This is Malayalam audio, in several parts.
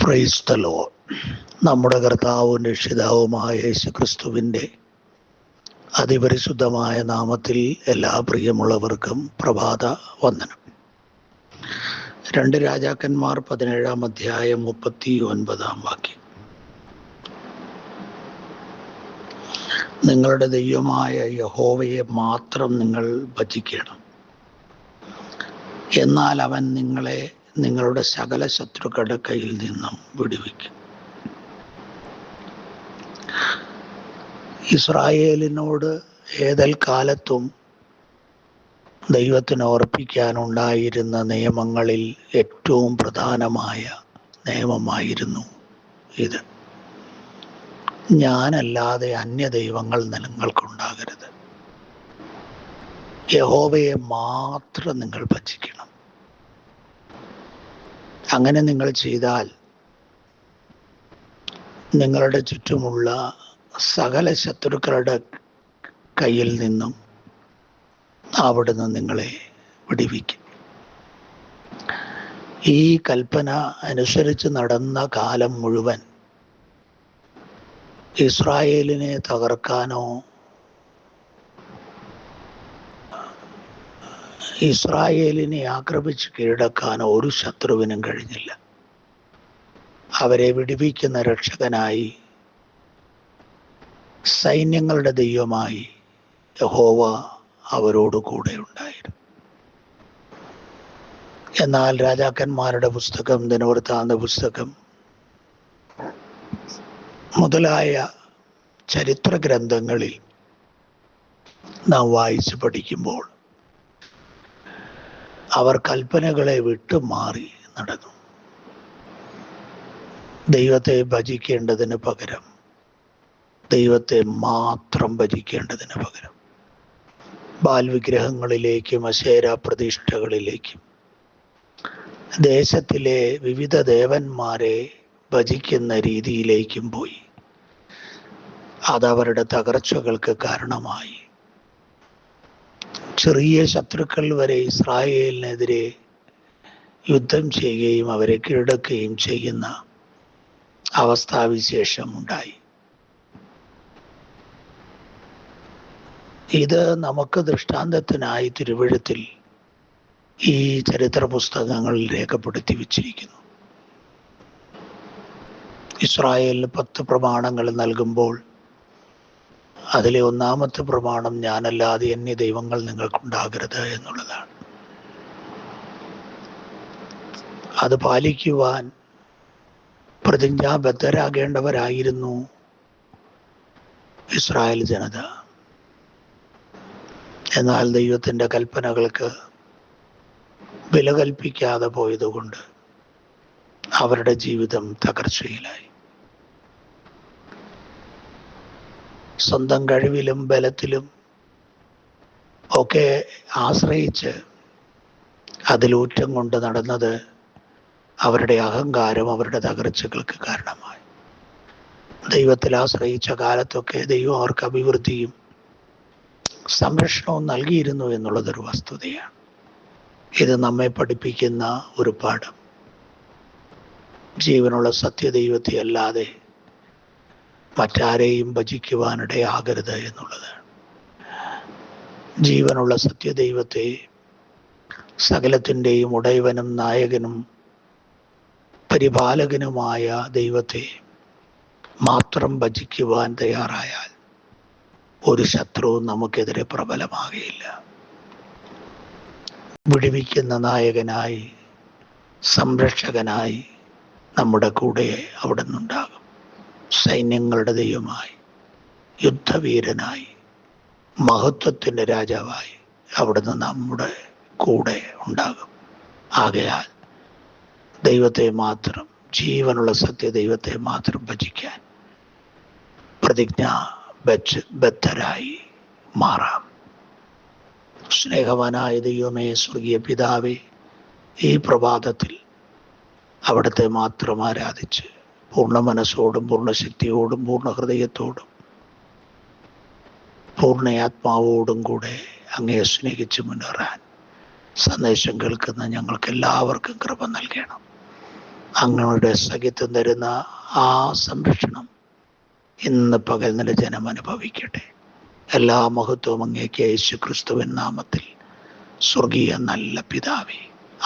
Praise the Lord. നമ്മുടെ കർത്താവും രക്ഷിതാവുമായ യേശുക്രിസ്തുവിൻ്റെ അതിപരിശുദ്ധമായ നാമത്തിൽ എല്ലാ പ്രിയമുള്ളവർക്കും പ്രഭാത വന്ദനം. 2 രാജാക്കന്മാർ 17-ാം അധ്യായം 39-ാം വാക്യം. നിങ്ങളുടെ ദൈവമായ യഹോവയെ മാത്രം നിങ്ങൾ ഭജിക്കണം, എന്നാൽ അവൻ നിങ്ങളെ നിങ്ങളുടെ സകല ശത്രുക്കളുടെ കയ്യിൽ നിന്നും വിടുവിക്കും. ഇസ്രായേലിനോട് ഏതൽ കാലത്തും ദൈവത്തിന് ഓർപ്പിക്കാനുണ്ടായിരുന്ന നിയമങ്ങളിൽ ഏറ്റവും പ്രധാനമായ നിയമമായിരുന്നു ഇത്. ഞാനല്ലാതെ അന്യ ദൈവങ്ങൾ നിങ്ങൾക്കുണ്ടാകരുത്, യഹോവയെ മാത്രം നിങ്ങൾ ഭജിക്കണം. അങ്ങനെ നിങ്ങൾ ചെയ്താൽ നിങ്ങളുടെ ചുറ്റുമുള്ള സകല ശത്രുക്കളുടെ കയ്യിൽ നിന്നും അവിടുന്ന് നിങ്ങളെ വിടുവിക്കും. ഈ കൽപ്പന അനുസരിച്ച് നടന്ന കാലം മുഴുവൻ ഇസ്രായേലിനെ തകർക്കാനോ ഇസ്രായേലിനെ ആക്രമിച്ച് കീഴടക്കാനോ ഒരു ശത്രുവിനും കഴിഞ്ഞില്ല. അവരെ വിടുവിക്കുന്ന രക്ഷകനായി, സൈന്യങ്ങളുടെ ദൈവമായി യഹോവ അവരോട് കൂടെ ഉണ്ടായിരുന്നു. എന്നാൽ രാജാക്കന്മാരുടെ പുസ്തകം, ദിനവൃത്താന്ത പുസ്തകം മുതലായ ചരിത്ര ഗ്രന്ഥങ്ങളിൽ നാം വായിച്ച് പഠിക്കുമ്പോൾ അവർ കൽപ്പനകളെ വിട്ടുമാറി നടന്നു. ദൈവത്തെ ഭജിക്കേണ്ടതിന് പകരം ദൈവത്തെ മാത്രം ഭജിക്കേണ്ടതിന് പകരം ബാൽ വിഗ്രഹങ്ങളിലേക്കും അശേര പ്രതിഷ്ഠകളിലേക്കും ദേശത്തിലെ വിവിധ ദേവന്മാരെ ഭജിക്കുന്ന രീതിയിലേക്കും പോയി. അതവരുടെ തകർച്ചകൾക്ക് കാരണമായി. ചെറിയ ശത്രുക്കൾ വരെ ഇസ്രായേലിനെതിരെ യുദ്ധം ചെയ്യുകയും അവരെ കീഴടക്കുകയും ചെയ്യുന്ന അവസ്ഥാവിശേഷം ഉണ്ടായി. ഇത് നമുക്ക് ദൃഷ്ടാന്തത്തിനായി തിരുവെഴുത്തിൽ ഈ ചരിത്ര പുസ്തകങ്ങളിൽ രേഖപ്പെടുത്തി വച്ചിരിക്കുന്നു. ഇസ്രായേലിന് 10 പ്രമാണങ്ങൾ നൽകുമ്പോൾ അതിലെ 1-ാമത്തെ പ്രമാണം ഞാനല്ലാതെ അന്യ ദൈവങ്ങൾ നിങ്ങൾക്കുണ്ടാകരുത് എന്നുള്ളതാണ്. അത് പാലിക്കുവാൻ പ്രതിജ്ഞാബദ്ധരാകേണ്ടവരായിരുന്നു ഇസ്രായേൽ ജനത. എന്നാൽ ദൈവത്തിൻ്റെ കൽപ്പനകൾക്ക് വില കൽപ്പിക്കാതെ പോയതുകൊണ്ട് അവരുടെ ജീവിതം തകർച്ചയിലായി. സ്വന്തം കഴിവിലും ബലത്തിലും ഒക്കെ ആശ്രയിച്ച് അതിലൂറ്റം കൊണ്ട് നടന്നത് അവരുടെ അഹങ്കാരം അവരുടെ തകർച്ചകൾക്ക് കാരണമായി. ദൈവത്തിൽ ആശ്രയിച്ച കാലത്തൊക്കെ ദൈവം അവർക്ക് അഭിവൃദ്ധിയും സംരക്ഷണവും നൽകിയിരുന്നു എന്നുള്ളതൊരു വസ്തുതയാണ്. ഇത് നമ്മെ പഠിപ്പിക്കുന്ന ഒരു പാഠം ജീവനുള്ള സത്യദൈവത്തെ അല്ലാതെ മറ്റാരെയും ഭജിക്കുവാനിടയാകരുത് എന്നുള്ളതാണ്. ജീവനുള്ള സത്യദൈവത്തെ, സകലത്തിൻ്റെയും ഉടയവനും നായകനും പരിപാലകനുമായ ദൈവത്തെ മാത്രം ഭജിക്കുവാൻ തയ്യാറായാൽ ഒരു ശത്രുവും നമുക്കെതിരെ പ്രബലമാകുകയില്ല. വിടുവിക്കുന്ന നായകനായി, സംരക്ഷകനായി നമ്മുടെ കൂടെ അവിടെ നിന്നുണ്ടാകും. സൈന്യങ്ങളുടെ ദൈവമായി, യുദ്ധവീരനായി, മഹത്വത്തിൻ്റെ രാജാവായി അവിടുന്ന് നമ്മുടെ കൂടെ ഉണ്ടാകും. ആകയാൽ ദൈവത്തെ മാത്രം, ജീവനുള്ള സത്യദൈവത്തെ മാത്രം ഭജിക്കാൻ പ്രതിജ്ഞാബദ്ധരായി മാറാം. സ്നേഹവാനായ ദൈവമേ, സ്വർഗീയ പിതാവേ, ഈ പ്രഭാതത്തിൽ അവിടുത്തെ മാത്രം ആരാധിച്ച് പൂർണ്ണ മനസ്സോടും പൂർണ്ണ ശക്തിയോടും പൂർണ്ണ ഹൃദയത്തോടും പൂർണ്ണ ആത്മാവോടും കൂടെ അങ്ങയെ സ്നേഹിച്ച് മുന്നേറാൻ സന്ദേശം കേൾക്കുന്ന ഞങ്ങൾക്ക് എല്ലാവർക്കും കൃപ നൽകണം. അങ്ങയുടെ സഖിത്വം തരുന്ന ആ സംരക്ഷണം ഇന്ന് പകൽ നില ജനം അനുഭവിക്കട്ടെ. എല്ലാ മഹത്വവും അങ്ങേക്ക് യേശു ക്രിസ്തുവിൻ നാമത്തിൽ. സ്വർഗീയ നല്ല പിതാവേ,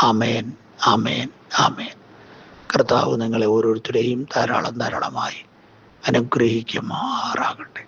ആമേൻ, ആമേൻ, ആമേൻ. കർത്താവ് നിങ്ങളെ ഓരോരുത്തരെയും ധാരാളമായി അനുഗ്രഹിക്കുമാറാകട്ടെ.